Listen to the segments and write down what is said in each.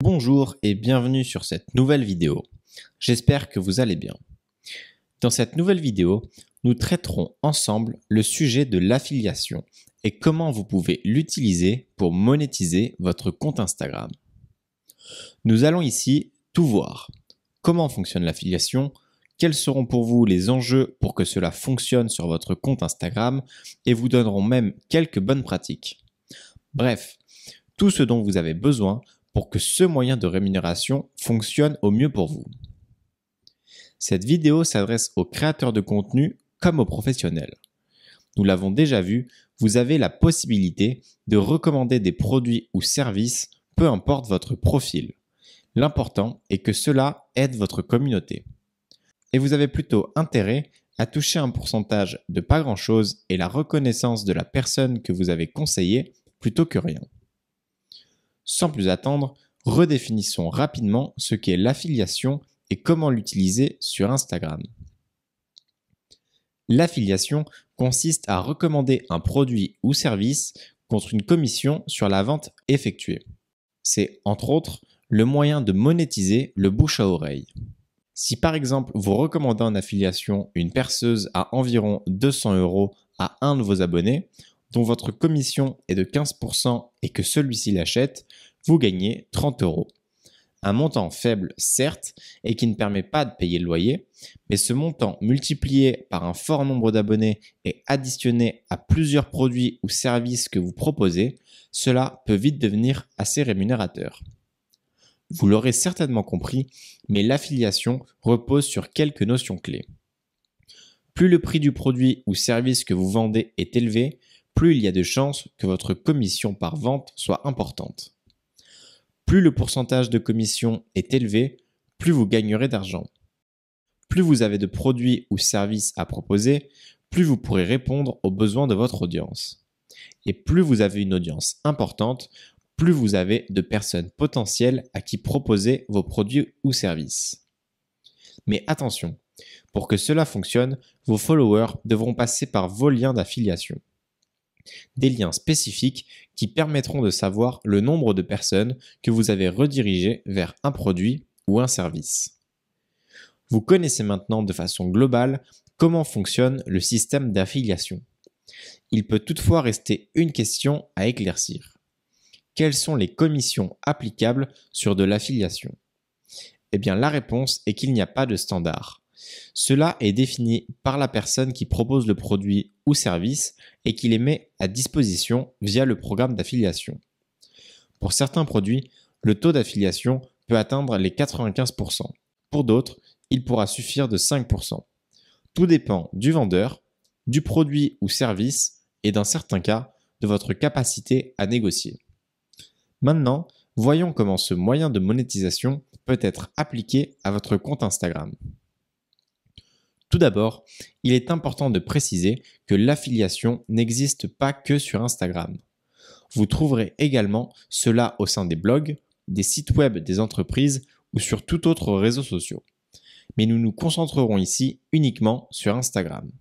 Bonjour et bienvenue sur cette nouvelle vidéo. J'espère que vous allez bien. Dans cette nouvelle vidéo, nous traiterons ensemble le sujet de l'affiliation et comment vous pouvez l'utiliser pour monétiser votre compte Instagram. Nous allons ici tout voir. Comment fonctionne l'affiliation? Quels seront pour vous les enjeux pour que cela fonctionne sur votre compte Instagram et vous donnerons même quelques bonnes pratiques. Bref, tout ce dont vous avez besoin pour que ce moyen de rémunération fonctionne au mieux pour vous. Cette vidéo s'adresse aux créateurs de contenu comme aux professionnels. Nous l'avons déjà vu, vous avez la possibilité de recommander des produits ou services, peu importe votre profil. L'important est que cela aide votre communauté. Et vous avez plutôt intérêt à toucher un pourcentage de pas grand-chose et la reconnaissance de la personne que vous avez conseillée plutôt que rien. Sans plus attendre, redéfinissons rapidement ce qu'est l'affiliation et comment l'utiliser sur Instagram. L'affiliation consiste à recommander un produit ou service contre une commission sur la vente effectuée. C'est, entre autres, le moyen de monétiser le bouche à oreille. Si par exemple vous recommandez en affiliation une perceuse à environ 200 € à un de vos abonnés, dont votre commission est de 15% et que celui-ci l'achète, vous gagnez 30 €. Un montant faible certes et qui ne permet pas de payer le loyer, mais ce montant multiplié par un fort nombre d'abonnés et additionné à plusieurs produits ou services que vous proposez, cela peut vite devenir assez rémunérateur. Vous l'aurez certainement compris, mais l'affiliation repose sur quelques notions clés. Plus le prix du produit ou service que vous vendez est élevé, plus il y a de chances que votre commission par vente soit importante. Plus le pourcentage de commission est élevé, plus vous gagnerez d'argent. Plus vous avez de produits ou services à proposer, plus vous pourrez répondre aux besoins de votre audience. Et plus vous avez une audience importante, plus vous avez de personnes potentielles à qui proposer vos produits ou services. Mais attention, pour que cela fonctionne, vos followers devront passer par vos liens d'affiliation. Des liens spécifiques qui permettront de savoir le nombre de personnes que vous avez redirigées vers un produit ou un service. Vous connaissez maintenant de façon globale comment fonctionne le système d'affiliation. Il peut toutefois rester une question à éclaircir. Quelles sont les commissions applicables sur de l'affiliation? Eh bien, la réponse est qu'il n'y a pas de standard. Cela est défini par la personne qui propose le produit ou service et qui les met à disposition via le programme d'affiliation. Pour certains produits, le taux d'affiliation peut atteindre les 95%. Pour d'autres, il pourra suffire de 5%. Tout dépend du vendeur, du produit ou service et dans certains cas, de votre capacité à négocier. Maintenant, voyons comment ce moyen de monétisation peut être appliqué à votre compte Instagram. Tout d'abord, il est important de préciser que l'affiliation n'existe pas que sur Instagram. Vous trouverez également cela au sein des blogs, des sites web des entreprises ou sur tout autre réseau social. Mais nous nous concentrerons ici uniquement sur Instagram.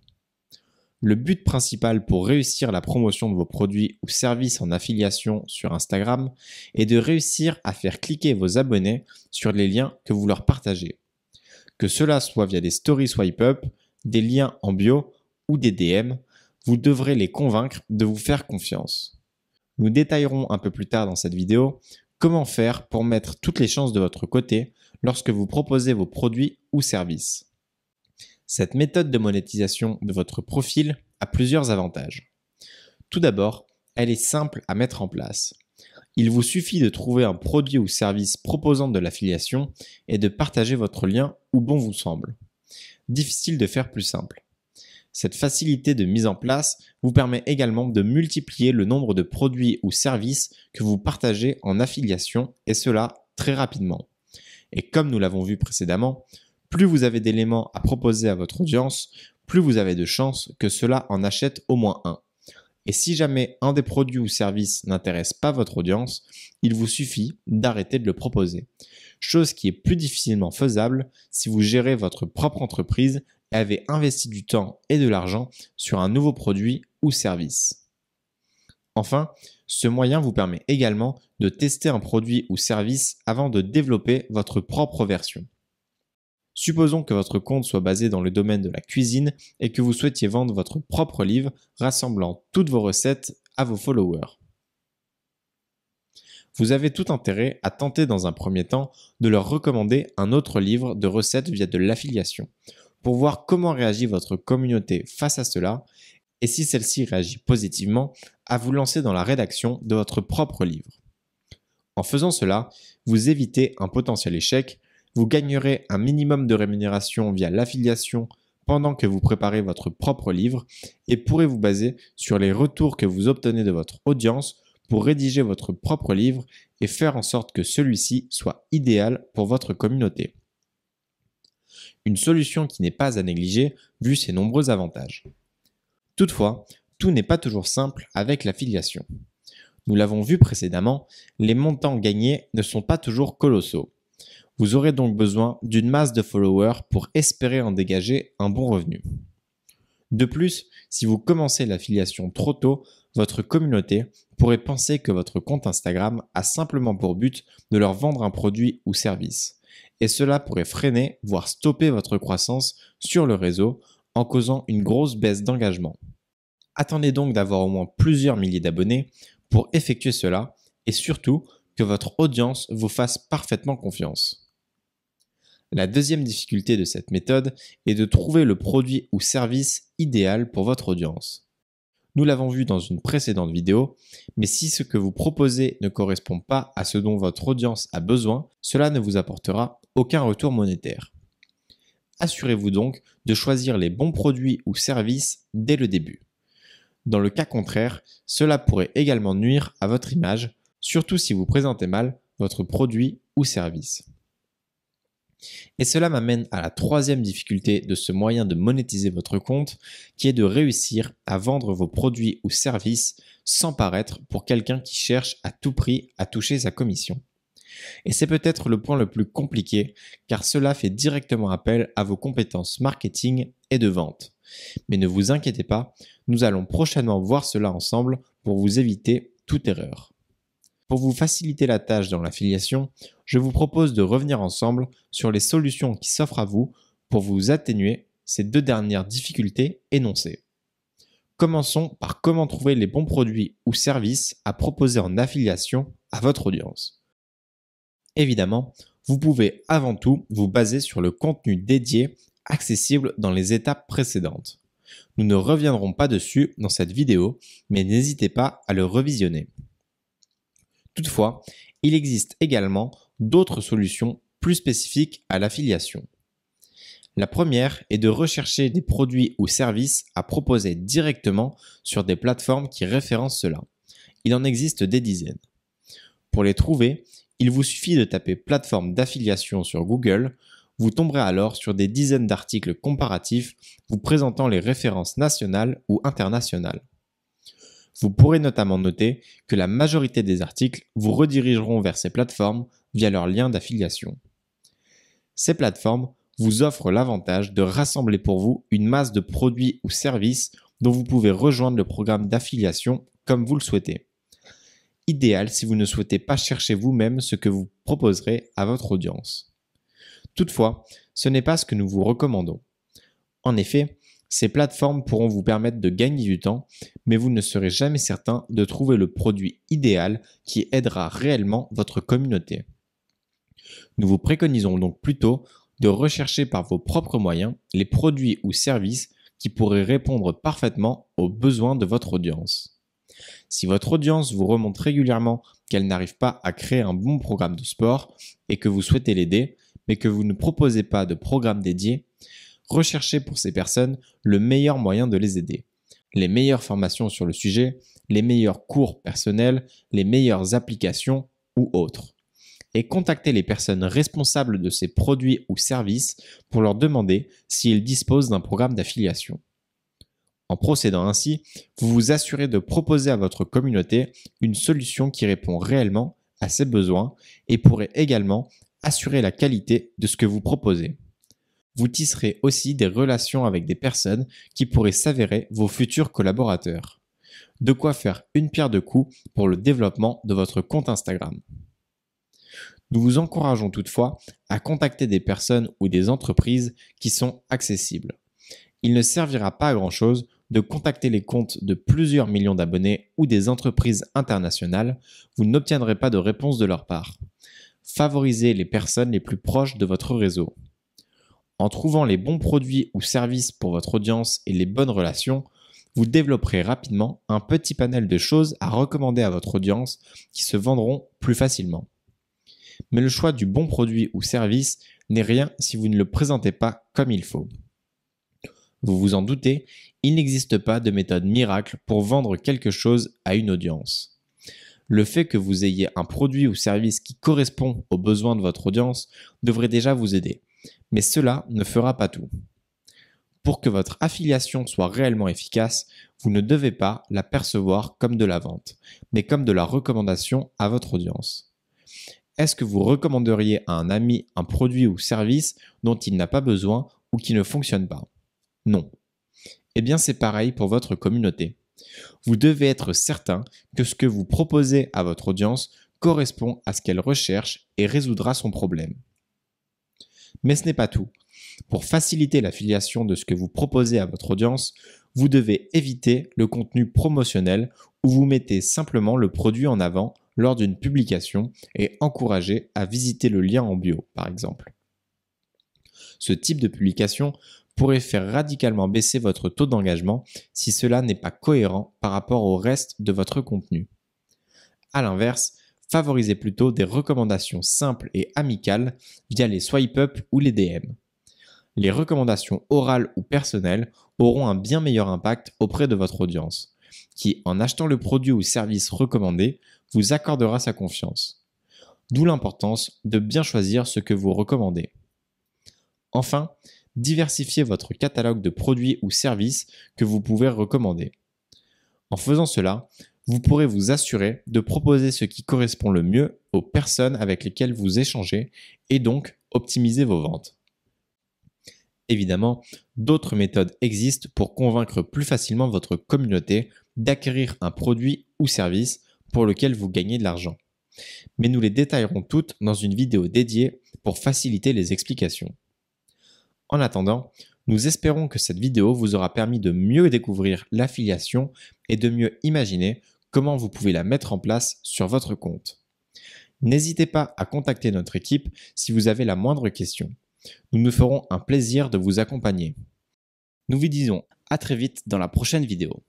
Le but principal pour réussir la promotion de vos produits ou services en affiliation sur Instagram est de réussir à faire cliquer vos abonnés sur les liens que vous leur partagez. Que cela soit via des stories swipe up, des liens en bio ou des DM, vous devrez les convaincre de vous faire confiance. Nous détaillerons un peu plus tard dans cette vidéo comment faire pour mettre toutes les chances de votre côté lorsque vous proposez vos produits ou services. Cette méthode de monétisation de votre profil a plusieurs avantages. Tout d'abord, elle est simple à mettre en place. Il vous suffit de trouver un produit ou service proposant de l'affiliation et de partager votre lien où bon vous semble. Difficile de faire plus simple. Cette facilité de mise en place vous permet également de multiplier le nombre de produits ou services que vous partagez en affiliation et cela très rapidement. Et comme nous l'avons vu précédemment, plus vous avez d'éléments à proposer à votre audience, plus vous avez de chances que cela en achète au moins un. Et si jamais un des produits ou services n'intéresse pas votre audience, il vous suffit d'arrêter de le proposer. Chose qui est plus difficilement faisable si vous gérez votre propre entreprise et avez investi du temps et de l'argent sur un nouveau produit ou service. Enfin, Ce moyen vous permet également de tester un produit ou service avant de développer votre propre version. Supposons que votre compte soit basé dans le domaine de la cuisine et que vous souhaitiez vendre votre propre livre rassemblant toutes vos recettes à vos followers. Vous avez tout intérêt à tenter dans un premier temps de leur recommander un autre livre de recettes via de l'affiliation pour voir comment réagit votre communauté face à cela et si celle-ci réagit positivement, à vous lancer dans la rédaction de votre propre livre. En faisant cela, vous évitez un potentiel échec, vous gagnerez un minimum de rémunération via l'affiliation pendant que vous préparez votre propre livre et pourrez vous baser sur les retours que vous obtenez de votre audience pour rédiger votre propre livre et faire en sorte que celui-ci soit idéal pour votre communauté. Une solution qui n'est pas à négliger vu ses nombreux avantages. Toutefois, tout n'est pas toujours simple avec l'affiliation. Nous l'avons vu précédemment, les montants gagnés ne sont pas toujours colossaux. Vous aurez donc besoin d'une masse de followers pour espérer en dégager un bon revenu. De plus, si vous commencez l'affiliation trop tôt, votre communauté pourrait penser que votre compte Instagram a simplement pour but de leur vendre un produit ou service. Et cela pourrait freiner, voire stopper votre croissance sur le réseau en causant une grosse baisse d'engagement. Attendez donc d'avoir au moins plusieurs milliers d'abonnés pour effectuer cela et surtout que votre audience vous fasse parfaitement confiance. La deuxième difficulté de cette méthode est de trouver le produit ou service idéal pour votre audience. Nous l'avons vu dans une précédente vidéo, mais si ce que vous proposez ne correspond pas à ce dont votre audience a besoin, cela ne vous apportera aucun retour monétaire. Assurez-vous donc de choisir les bons produits ou services dès le début. Dans le cas contraire, cela pourrait également nuire à votre image, surtout si vous présentez mal votre produit ou service. Et cela m'amène à la troisième difficulté de ce moyen de monétiser votre compte, qui est de réussir à vendre vos produits ou services sans paraître pour quelqu'un qui cherche à tout prix à toucher sa commission. Et c'est peut-être le point le plus compliqué, car cela fait directement appel à vos compétences marketing et de vente. Mais ne vous inquiétez pas, nous allons prochainement voir cela ensemble pour vous éviter toute erreur. Pour vous faciliter la tâche dans l'affiliation, je vous propose de revenir ensemble sur les solutions qui s'offrent à vous pour vous atténuer ces deux dernières difficultés énoncées. Commençons par comment trouver les bons produits ou services à proposer en affiliation à votre audience. Évidemment, vous pouvez avant tout vous baser sur le contenu dédié accessible dans les étapes précédentes. Nous ne reviendrons pas dessus dans cette vidéo, mais n'hésitez pas à le revisionner. Toutefois, il existe également d'autres solutions plus spécifiques à l'affiliation. La première est de rechercher des produits ou services à proposer directement sur des plateformes qui référencent cela. Il en existe des dizaines. Pour les trouver, il vous suffit de taper plateforme d'affiliation sur Google. Vous tomberez alors sur des dizaines d'articles comparatifs vous présentant les références nationales ou internationales. Vous pourrez notamment noter que la majorité des articles vous redirigeront vers ces plateformes via leur lien d'affiliation. Ces plateformes vous offrent l'avantage de rassembler pour vous une masse de produits ou services dont vous pouvez rejoindre le programme d'affiliation comme vous le souhaitez. Idéal si vous ne souhaitez pas chercher vous-même ce que vous proposerez à votre audience. Toutefois, ce n'est pas ce que nous vous recommandons. En effet, ces plateformes pourront vous permettre de gagner du temps, mais vous ne serez jamais certain de trouver le produit idéal qui aidera réellement votre communauté. Nous vous préconisons donc plutôt de rechercher par vos propres moyens les produits ou services qui pourraient répondre parfaitement aux besoins de votre audience. Si votre audience vous remonte régulièrement qu'elle n'arrive pas à créer un bon programme de sport et que vous souhaitez l'aider, mais que vous ne proposez pas de programme dédié, recherchez pour ces personnes le meilleur moyen de les aider. Les meilleures formations sur le sujet, les meilleurs cours personnels, les meilleures applications ou autres. Et contactez les personnes responsables de ces produits ou services pour leur demander s'ils disposent d'un programme d'affiliation. En procédant ainsi, vous vous assurez de proposer à votre communauté une solution qui répond réellement à ses besoins et pourrait également assurer la qualité de ce que vous proposez. Vous tisserez aussi des relations avec des personnes qui pourraient s'avérer vos futurs collaborateurs. De quoi faire une pierre deux coups pour le développement de votre compte Instagram. Nous vous encourageons toutefois à contacter des personnes ou des entreprises qui sont accessibles. Il ne servira pas à grand-chose de contacter les comptes de plusieurs millions d'abonnés ou des entreprises internationales, vous n'obtiendrez pas de réponse de leur part. Favorisez les personnes les plus proches de votre réseau. En trouvant les bons produits ou services pour votre audience et les bonnes relations, vous développerez rapidement un petit panel de choses à recommander à votre audience qui se vendront plus facilement. Mais le choix du bon produit ou service n'est rien si vous ne le présentez pas comme il faut. Vous vous en doutez, il n'existe pas de méthode miracle pour vendre quelque chose à une audience. Le fait que vous ayez un produit ou service qui correspond aux besoins de votre audience devrait déjà vous aider, mais cela ne fera pas tout. Pour que votre affiliation soit réellement efficace, vous ne devez pas la percevoir comme de la vente, mais comme de la recommandation à votre audience. Est-ce que vous recommanderiez à un ami un produit ou service dont il n'a pas besoin ou qui ne fonctionne pas ? Non. Eh bien, c'est pareil pour votre communauté. Vous devez être certain que ce que vous proposez à votre audience correspond à ce qu'elle recherche et résoudra son problème. Mais ce n'est pas tout. Pour faciliter l'affiliation de ce que vous proposez à votre audience, vous devez éviter le contenu promotionnel où vous mettez simplement le produit en avant lors d'une publication et encourager à visiter le lien en bio, par exemple. Ce type de publication pourrait faire radicalement baisser votre taux d'engagement si cela n'est pas cohérent par rapport au reste de votre contenu. A l'inverse, favorisez plutôt des recommandations simples et amicales via les swipe up ou les DM. Les recommandations orales ou personnelles auront un bien meilleur impact auprès de votre audience, qui, en achetant le produit ou service recommandé, vous accordera sa confiance. D'où l'importance de bien choisir ce que vous recommandez. Enfin, diversifiez votre catalogue de produits ou services que vous pouvez recommander. En faisant cela, vous pourrez vous assurer de proposer ce qui correspond le mieux aux personnes avec lesquelles vous échangez et donc optimiser vos ventes. Évidemment, d'autres méthodes existent pour convaincre plus facilement votre communauté d'acquérir un produit ou service pour lequel vous gagnez de l'argent. Mais nous les détaillerons toutes dans une vidéo dédiée pour faciliter les explications. En attendant, nous espérons que cette vidéo vous aura permis de mieux découvrir l'affiliation et de mieux imaginer comment vous pouvez la mettre en place sur votre compte. N'hésitez pas à contacter notre équipe si vous avez la moindre question. Nous nous ferons un plaisir de vous accompagner. Nous vous disons à très vite dans la prochaine vidéo.